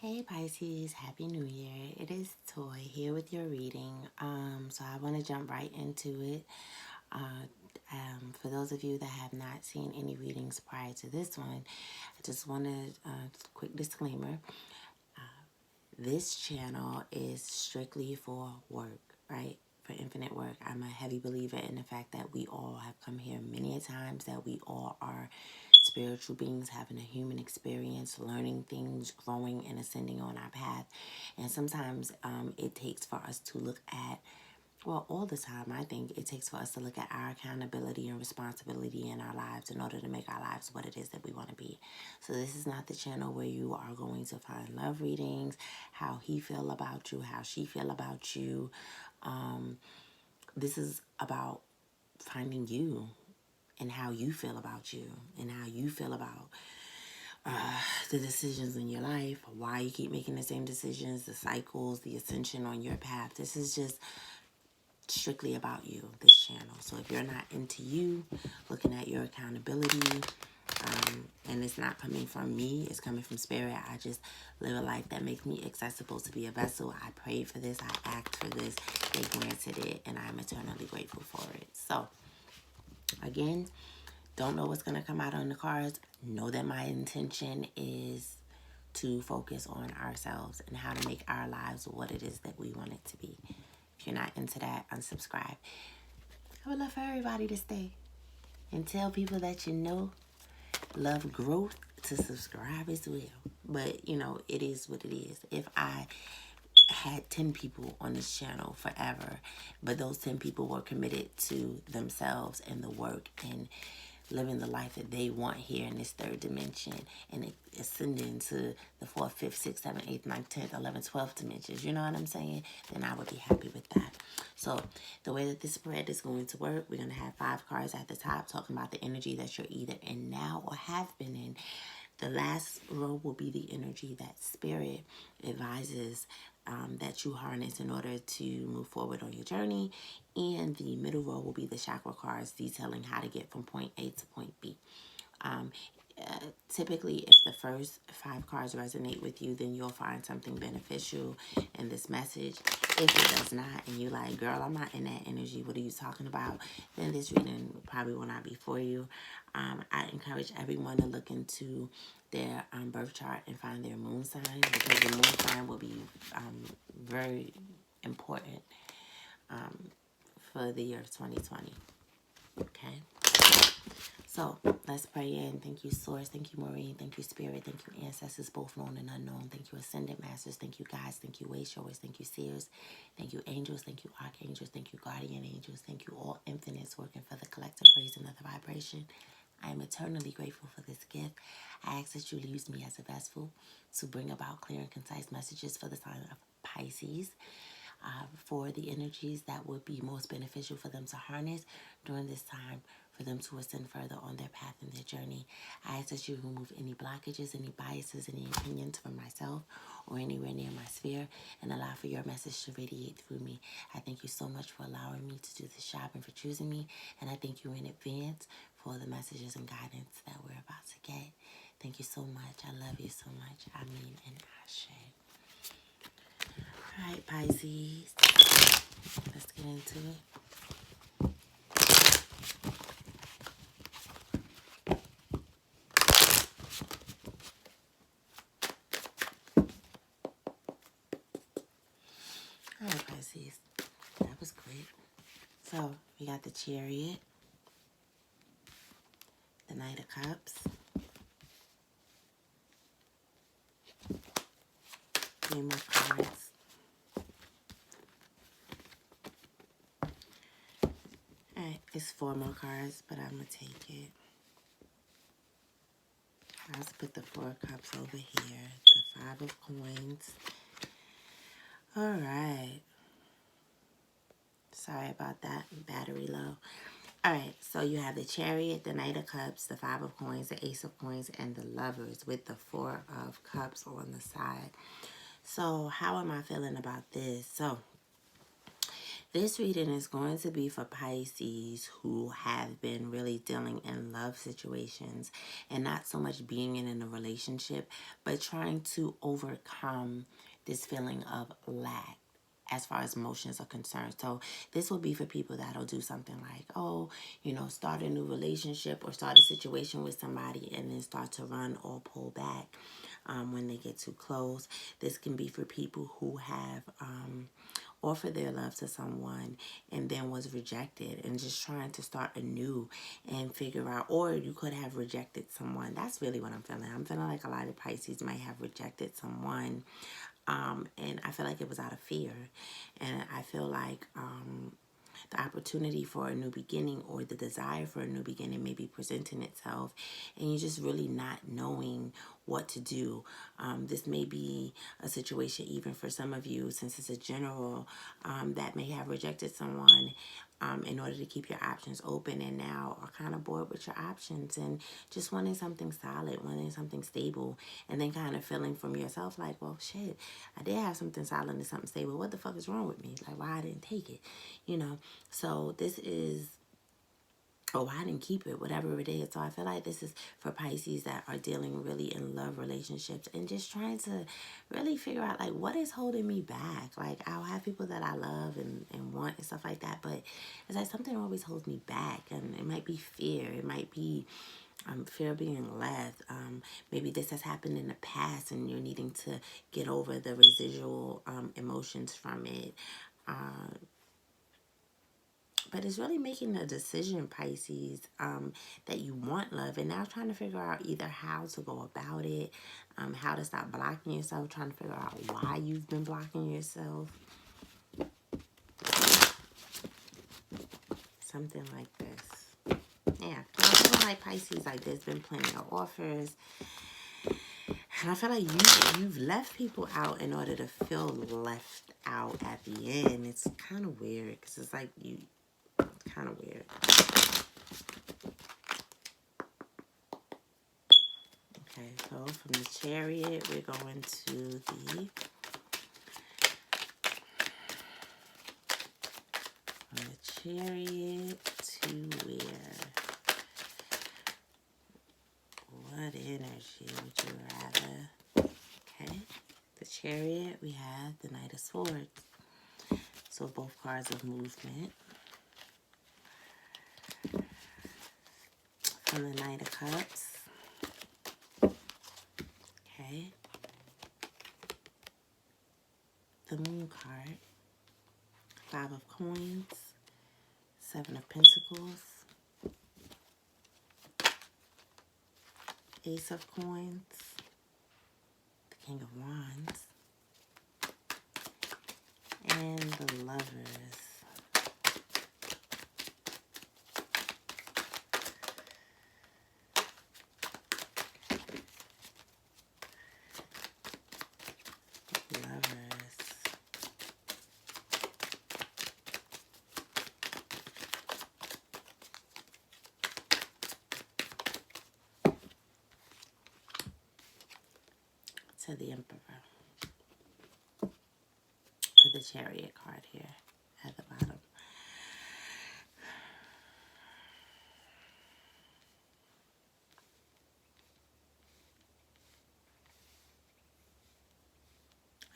Hey Pisces, Happy New Year. It is Toy here with your reading. So I want to jump right into it. For those of you that have not seen any readings prior to this one, I just wanted a quick disclaimer. This channel is strictly for work, right? For infinite work. I'm a heavy believer in the fact that we all have come here many a times, that we all are spiritual beings having a human experience, learning things, growing and ascending on our path. And sometimes it takes for us to look at, well, all the time, I think it takes for us to look at our accountability and responsibility in our lives in order to make our lives what it is that we want to be. So this is not the channel where you are going to find love readings, how he feel about you, how she feel about you. This is about finding you and how you feel about you and how you feel about the decisions in your life, why you keep making the same decisions, the cycles, the ascension on your path. This is just strictly about you, this channel. So if you're not into you, looking at your accountability, and it's not coming from me, it's coming from spirit. I just live a life that makes me accessible to be a vessel. I prayed for this, I asked for this, they granted it, and I'm eternally grateful for it. So again, don't know what's going to come out on the cards. Know that my intention is to focus on ourselves and how to make our lives what it is that we want it to be. If you're not into that, unsubscribe. I would love for everybody to stay and tell people that you know love growth to subscribe as well. But, you know, it is what it is. If I had 10 people on this channel forever, but those 10 people were committed to themselves and the work and living the life that they want here in this third dimension and ascending to the 4th, 5th, 6th, 7th, 8th, 9th, 10th, 11th, 12th dimensions, you know what I'm saying? Then I would be happy with that. So the way that this spread is going to work, we're going to have 5 cards at the top talking about the energy that you're either in now or have been in. The last row will be the energy that spirit advises that you harness in order to move forward on your journey. And the middle row will be the chakra cards detailing how to get from point A to point B. Um, Typically, if the first 5 cards resonate with you, then you'll find something beneficial in this message. If it does not, and you're like, girl, I'm not in that energy, what are you talking about? Then this reading probably will not be for you. I encourage everyone to look into their birth chart and find their moon sign, because the moon sign will be very important for the year of 2020. Okay? So let's pray in. Thank you, Source. Thank you, Maureen. Thank you, Spirit. Thank you, Ancestors, both known and unknown. Thank you, Ascended Masters. Thank you, guides. Thank you, Way Showers. Thank you, Seers. Thank you, Angels. Thank you, Archangels. Thank you, Guardian Angels. Thank you, all infinites working for the collective raising of the vibration. I am eternally grateful for this gift. I ask that you use me as a vessel to bring about clear and concise messages for the sign of Pisces. For the energies that would be most beneficial for them to harness during this time, for them to ascend further on their path and their journey. I ask that you remove any blockages, any biases, any opinions from myself or anywhere near my sphere, and allow for your message to radiate through me. I thank you so much for allowing me to do this job and for choosing me, and I thank you in advance for the messages and guidance that we're about to get. Thank you so much. I love you so much. I mean, and Ashe. All right, Pisces. Let's get into it. All right, Pisces. That was great. So, we got the Chariot, the Knight of Cups, three more cards. All right, it's 4 more cards, but I'm going to take it. I'll just put the 4 cups over here, the 5 of coins. All right. Sorry about that, battery low. All right, so you have the Chariot, the Knight of Cups, the 5 of coins, the Ace of coins, and the Lovers with the 4 of cups on the side. So how am I feeling about this? So This reading is going to be for Pisces who have been really dealing in love situations and not so much being in a relationship, but trying to overcome this feeling of lack as far as emotions are concerned. So this will be for people that'll do something like, oh, start a new relationship or start a situation with somebody and then start to run or pull back when they get too close. This can be for people who have offered their love to someone and then was rejected and just trying to start anew and figure out, or you could have rejected someone. That's really what I'm feeling. I'm feeling like a lot of Pisces might have rejected someone, and I feel like it was out of fear, and I feel like the opportunity for a new beginning or the desire for a new beginning may be presenting itself and you're just really not knowing what to do. This may be a situation even for some of you, since it's a general, that may have rejected someone in order to keep your options open and now are kind of bored with your options and just wanting something solid, wanting something stable, and then kind of feeling from yourself like, well, shit, I did have something solid and something stable. What the fuck is wrong with me? Like, why I didn't take it, So this is, I didn't keep it, whatever it is. So I feel like this is for Pisces that are dealing really in love relationships and just trying to really figure out, like, what is holding me back? Like, I'll have people that I love and want and stuff like that, but it's like something always holds me back. And it might be fear. It might be fear of being left. Maybe this has happened in the past and you're needing to get over the residual emotions from it. But it's really making a decision, Pisces, that you want love. And now trying to figure out either how to go about it, how to stop blocking yourself, trying to figure out why you've been blocking yourself. Something like this. Yeah, so I feel like Pisces, like there's been plenty of offers. And I feel like you've left people out in order to feel left out at the end. It's kind of weird because it's like kind of weird. Okay, so from the Chariot, we're going to the Chariot to where? What energy would you rather? Okay, the Chariot, we have the Knight of Swords. So both cards of movement. From the Knight of Cups. Okay. The Moon card. 5 of Coins. 7 of Pentacles. Ace of Coins. The King of Wands. And the Lovers. To the Emperor. With the Chariot card here at the bottom.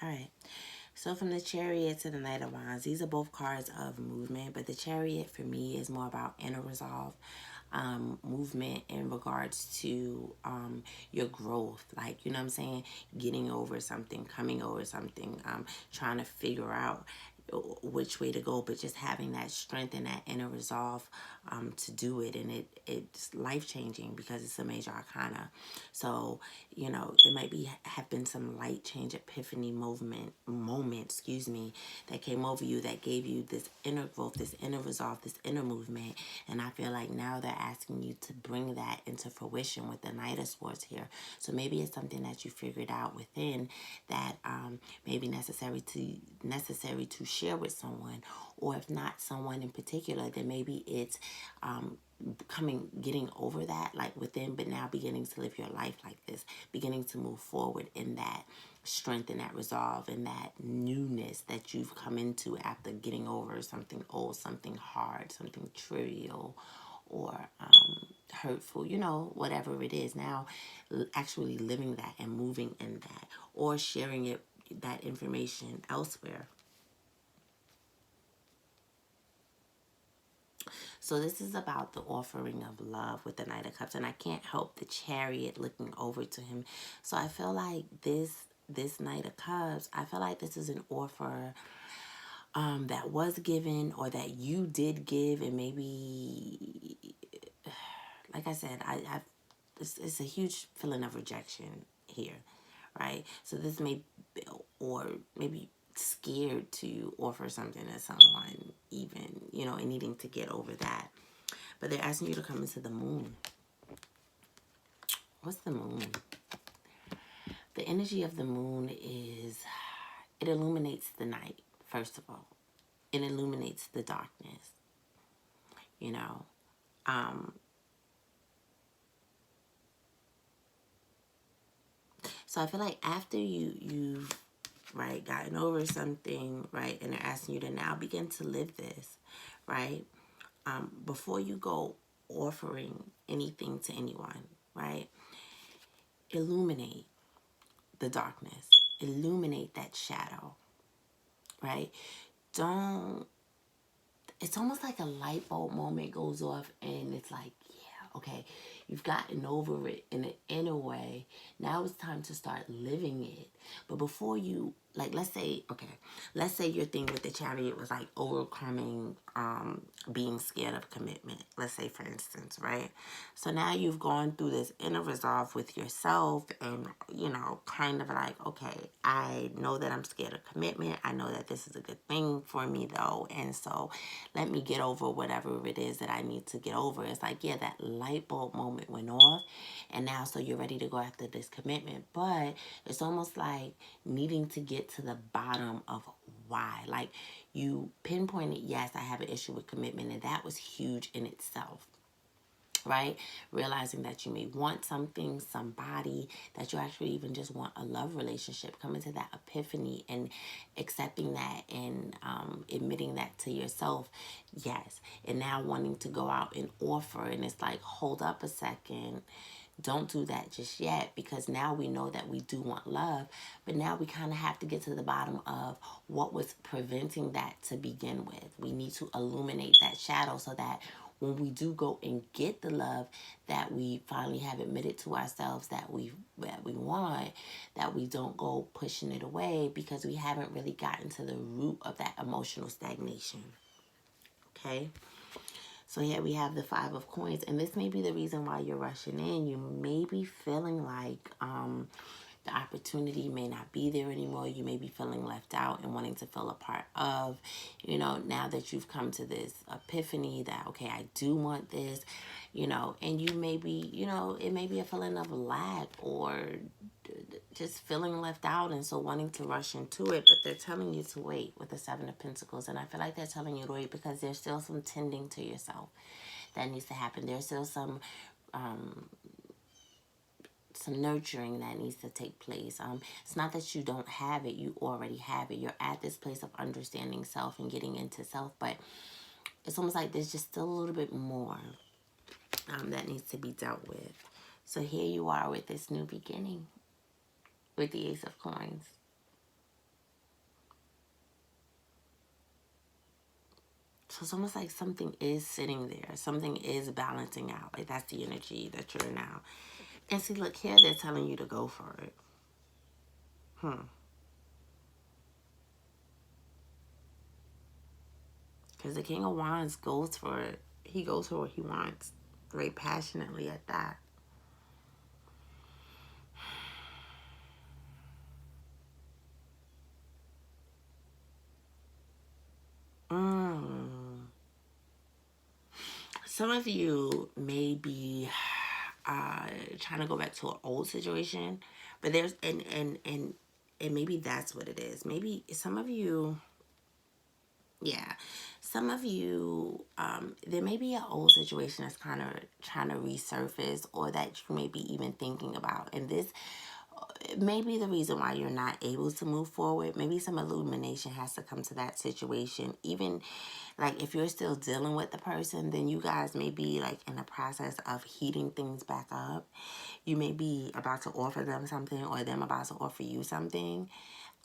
Alright, so from the Chariot to the Knight of Wands, these are both cards of movement, but the Chariot for me is more about inner resolve, movement in regards to your growth, like, you know what I'm saying, getting over something, coming over something, trying to figure out which way to go, but just having that strength and that inner resolve to do it. And it's life-changing because it's a major arcana. So, it might have been some light change, epiphany moment, that came over you that gave you this inner growth, this inner resolve, this inner movement. And I feel like now they're asking you to bring that into fruition with the Knight of Swords here. So maybe it's something that you figured out within that may be necessary to share with someone, or if not someone in particular, then maybe it's getting over that, like within, but now beginning to live your life like this, beginning to move forward in that strength and that resolve and that newness that you've come into after getting over something old, something hard, something trivial, or hurtful, whatever it is. Now actually living that and moving in that, or sharing that information elsewhere. So this is about the offering of love with the Knight of Cups, and I can't help the Chariot looking over to him. So I feel like this Knight of Cups, I feel like this is an offer that was given, or that you did give, and maybe, like I said, it's a huge feeling of rejection here, right? So this may, or maybe scared to offer something to someone, even, and needing to get over that. But they're asking you to come into the moon. What's the moon? The energy of the moon is, it illuminates the night, first of all. It illuminates the darkness, So I feel like after you've, right, gotten over something, right, and they're asking you to now begin to live this, right, before you go offering anything to anyone, right, illuminate the darkness, illuminate that shadow, right? Don't, it's almost like a light bulb moment goes off, and it's like, yeah, okay, you've gotten over it in an inner way. Now it's time to start living it. But before you, like, let's say your thing with the Chariot was like overcoming being scared of commitment. Let's say, for instance, right? So now you've gone through this inner resolve with yourself, and kind of like, okay, I know that I'm scared of commitment. I know that this is a good thing for me though, and so let me get over whatever it is that I need to get over. It's like, yeah, that light bulb moment went off, and now so you're ready to go after this commitment. But it's almost like needing to get to the bottom of why. Like, you pinpointed, yes, I have an issue with commitment, and that was huge in itself, right? Realizing that you may want something, somebody, that you actually even just want a love relationship. Coming to that epiphany and accepting that, and admitting that to yourself, yes. And now wanting to go out and offer, and it's like, hold up a second. Don't do that just yet, because now we know that we do want love, but now we kind of have to get to the bottom of what was preventing that to begin with. We need to illuminate that shadow, so that when we do go and get the love that we finally have admitted to ourselves that we want, that we don't go pushing it away because we haven't really gotten to the root of that emotional stagnation. Okay? So here we have the Five of Coins, and this may be the reason why you're rushing in. You may be feeling like the opportunity may not be there anymore. You may be feeling left out and wanting to feel a part of, now that you've come to this epiphany that, okay, I do want this, and you may be, it may be a feeling of lack, or just feeling left out, and so wanting to rush into it, but they're telling you to wait with the Seven of Pentacles. And I feel like they're telling you to wait because there's still some tending to yourself that needs to happen. There's still some nurturing that needs to take place. It's not that you don't have it, you already have it. You're at this place of understanding self and getting into self, but it's almost like there's just still a little bit more that needs to be dealt with. So here you are with this new beginning, with the Ace of Coins. So it's almost like something is sitting there. Something is balancing out. Like, that's the energy that you're in now. And see, look here, they're telling you to go for it. Because the King of Wands goes for it. He goes for what he wants. Very passionately at that. Some of you may be trying to go back to an old situation, but there's and maybe that's what it is. Maybe some of you Yeah. Some of you, there may be an old situation that's kind of trying to resurface or that you may be even thinking about. And this may be the reason why you're not able to move forward. Maybe some illumination has to come to that situation. Even like if you're still dealing with the person, then you guys may be like in the process of heating things back up. You may be about to offer them something or them about to offer you something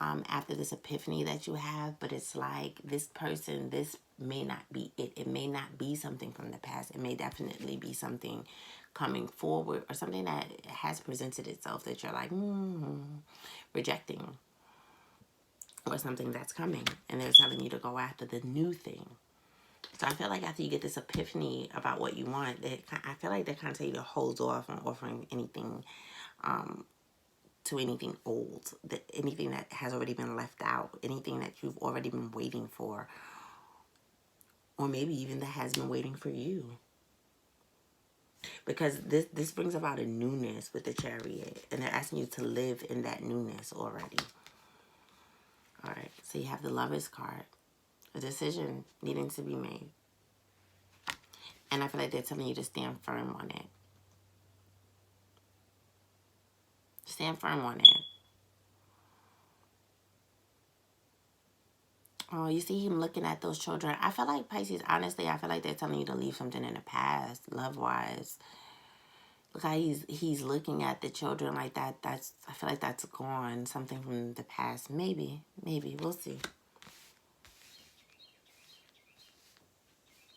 after this epiphany that you have, but it's like this person, this may not be it. It may not be something from the past. It may definitely be something coming forward or something that has presented itself that you're like, rejecting, or something that's coming. And they're telling you to go after the new thing. So I feel like after you get this epiphany about what you want, I feel like they're kind of tell you to hold off on offering anything to anything old, anything that has already been left out, anything that you've already been waiting for, or maybe even that has been waiting for you. Because this brings about a newness with the Chariot, and they're asking you to live in that newness already. All right, so you have the Lover's card, a decision needing to be made. And I feel like they're telling you to stand firm on it. Stand firm on it. Oh, you see him looking at those children. I feel like Pisces, honestly, I feel like they're telling you to leave something in the past, love-wise. Look how he's looking at the children like that. I feel like that's gone. Something from the past. Maybe. We'll see.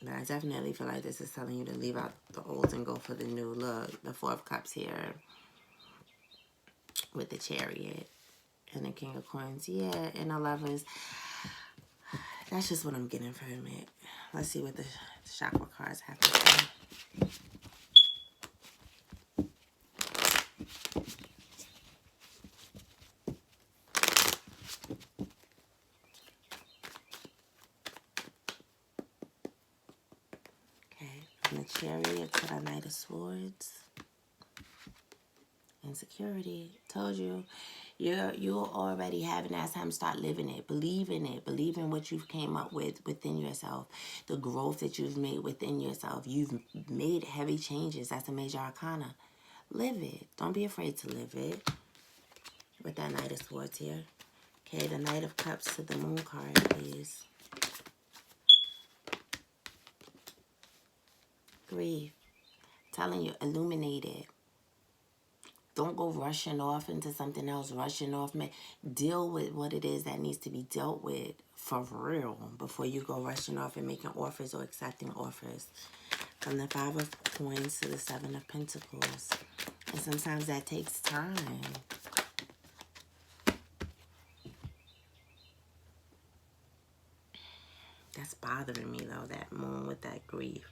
But I definitely feel like this is telling you to leave out the old and go for the new. Look, the Four of Cups here with the Chariot and the King of Coins. Yeah, and the Lovers. That's just what I'm getting from it. Let's see what the chakra cards have to say. Okay, from the Chariot to the Knight of Swords. Insecurity. Told you. You're already having that time. Start living it. Believe in it. Believe in what you've came up with within yourself. The growth that you've made within yourself. You've made heavy changes. That's a major arcana. Live it. Don't be afraid to live it. With that Knight of Swords here. Okay, the Knight of Cups to the Moon card, please. Grief. Telling you, illuminate it. Don't go rushing off into something else, rushing off. Deal with what it is that needs to be dealt with for real before you go rushing off and making offers or accepting offers. From the Five of Coins to the Seven of Pentacles. And sometimes that takes time. That's bothering me, though, that moon with that grief.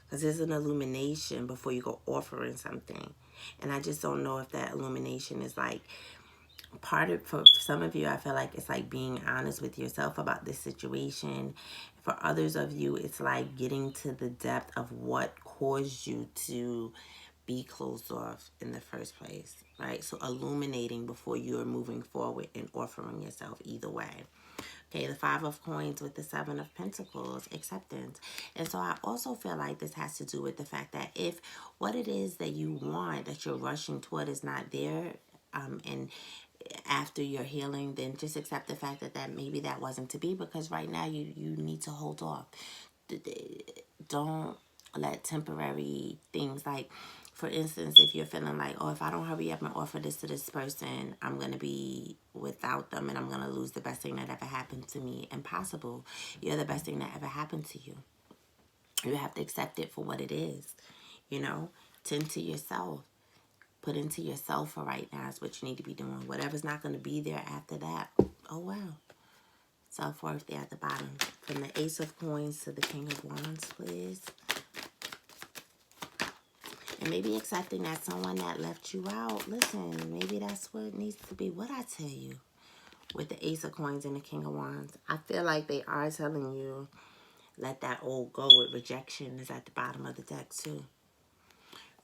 Because there's an illumination before you go offering something. And I just don't know if that illumination is like part of, for some of you, I feel like it's like being honest with yourself about this situation. For others of you, it's like getting to the depth of what caused you to be closed off in the first place, right? So illuminating before you're moving forward and offering yourself either way. Okay, the Five of Coins with the Seven of Pentacles, acceptance. And so I also feel like this has to do with the fact that if what it is that you want, that you're rushing toward is not there, and after your healing, then just accept the fact that maybe that wasn't to be, because right now you need to hold off. Don't let temporary things, like for instance, if you're feeling like, oh, if I don't hurry up and offer this to this person, I'm going to be without them and I'm going to lose the best thing that ever happened to me. Impossible. You're the best thing that ever happened to you. You have to accept it for what it is. You know, tend to yourself. Put into yourself for right now is what you need to be doing. Whatever's not going to be there after that, oh wow. Self-worth there at the bottom. From the Ace of Coins to the King of Wands, please. And maybe accepting that someone that left you out, listen, maybe that's what it needs to be. What I tell you with the Ace of Coins and the King of Wands, I feel like they are telling you, let that old go. With rejection is at the bottom of the deck too.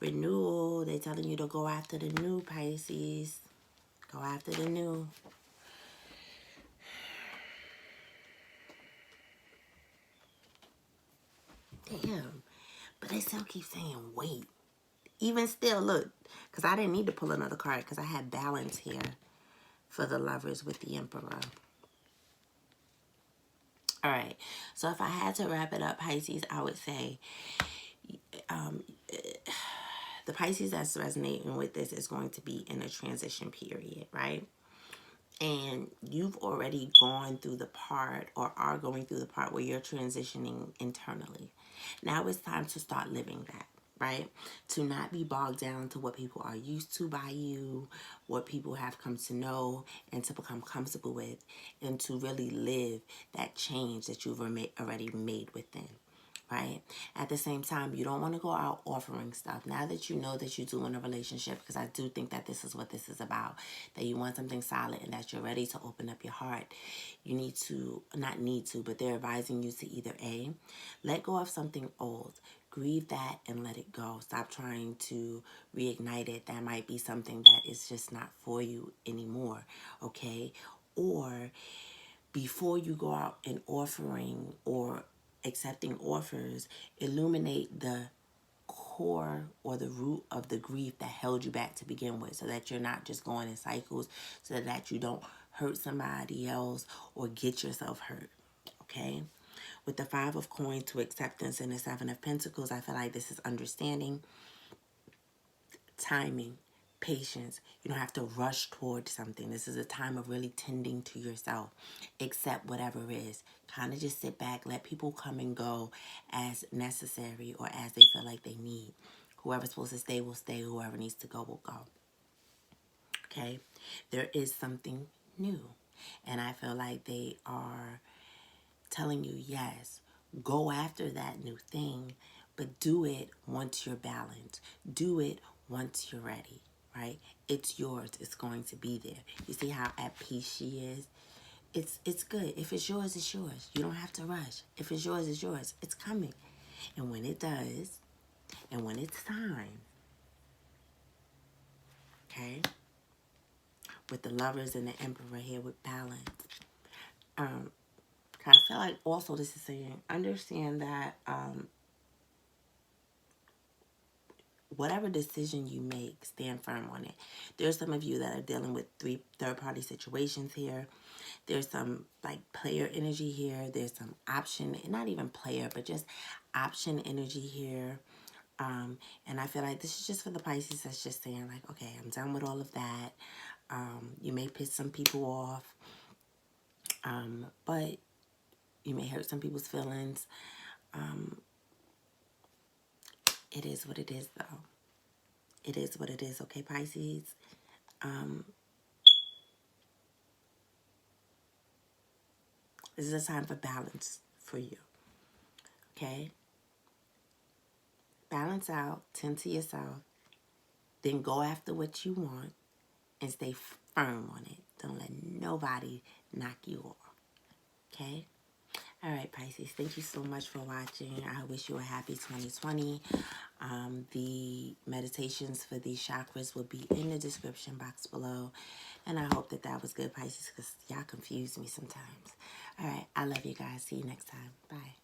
Renewal, they're telling you to go after the new, Pisces. Go after the new. damn. But they still keep saying wait. Even still, look, because I didn't need to pull another card because I had balance here for the Lovers with the Emperor. All right. So if I had to wrap it up, Pisces, I would say the Pisces that's resonating with this is going to be in a transition period, right? And you've already gone through the part or are going through the part where you're transitioning internally. Now it's time to start living that, right? To not be bogged down to what people are used to by you, what people have come to know and to become comfortable with, and to really live that change that you've already made within. Right? At the same time, you don't want to go out offering stuff. Now that you know that you're doing a relationship, because I do think that this is what this is about, that you want something solid and that you're ready to open up your heart, you need to, not need to, but they're advising you to either A, let go of something old, grieve that and let it go. Stop trying to reignite it. That might be something that is just not for you anymore, okay? Or before you go out and offering or accepting offers, illuminate the core or the root of the grief that held you back to begin with, so that you're not just going in cycles, so that you don't hurt somebody else or get yourself hurt, okay? With the Five of Coins to acceptance and the Seven of Pentacles, I feel like this is understanding, timing, patience. You don't have to rush towards something. This is a time of really tending to yourself. Accept whatever is. Kind of just sit back, let people come and go as necessary or as they feel like they need. Whoever's supposed to stay will stay. Whoever needs to go will go. Okay? There is something new. And I feel like they are telling you, yes, go after that new thing, but do it once you're balanced. Do it once you're ready, right? It's yours. It's going to be there. You see how at peace she is? It's good. If it's yours, it's yours. You don't have to rush. If it's yours, it's yours. It's coming. And when it does, and when it's time, okay? With the Lovers and the Emperor here with balance. I feel like also this is saying, understand that whatever decision you make, stand firm on it. There's some of you that are dealing with third-party situations here. There's some like player energy here. There's some option, not even player, but just option energy here. And I feel like this is just for the Pisces that's just saying like, okay, I'm done with all of that. You may piss some people off, but you may hurt some people's feelings. It is what it is, though. It is what it is, okay, Pisces? This is a time for balance for you, okay? Balance out, tend to yourself, then go after what you want and stay firm on it. Don't let nobody knock you off, okay? All right, Pisces, thank you so much for watching. I wish you a happy 2020. The meditations for these chakras will be in the description box below. And I hope that that was good, Pisces, because y'all confuse me sometimes. All right, I love you guys. See you next time. Bye.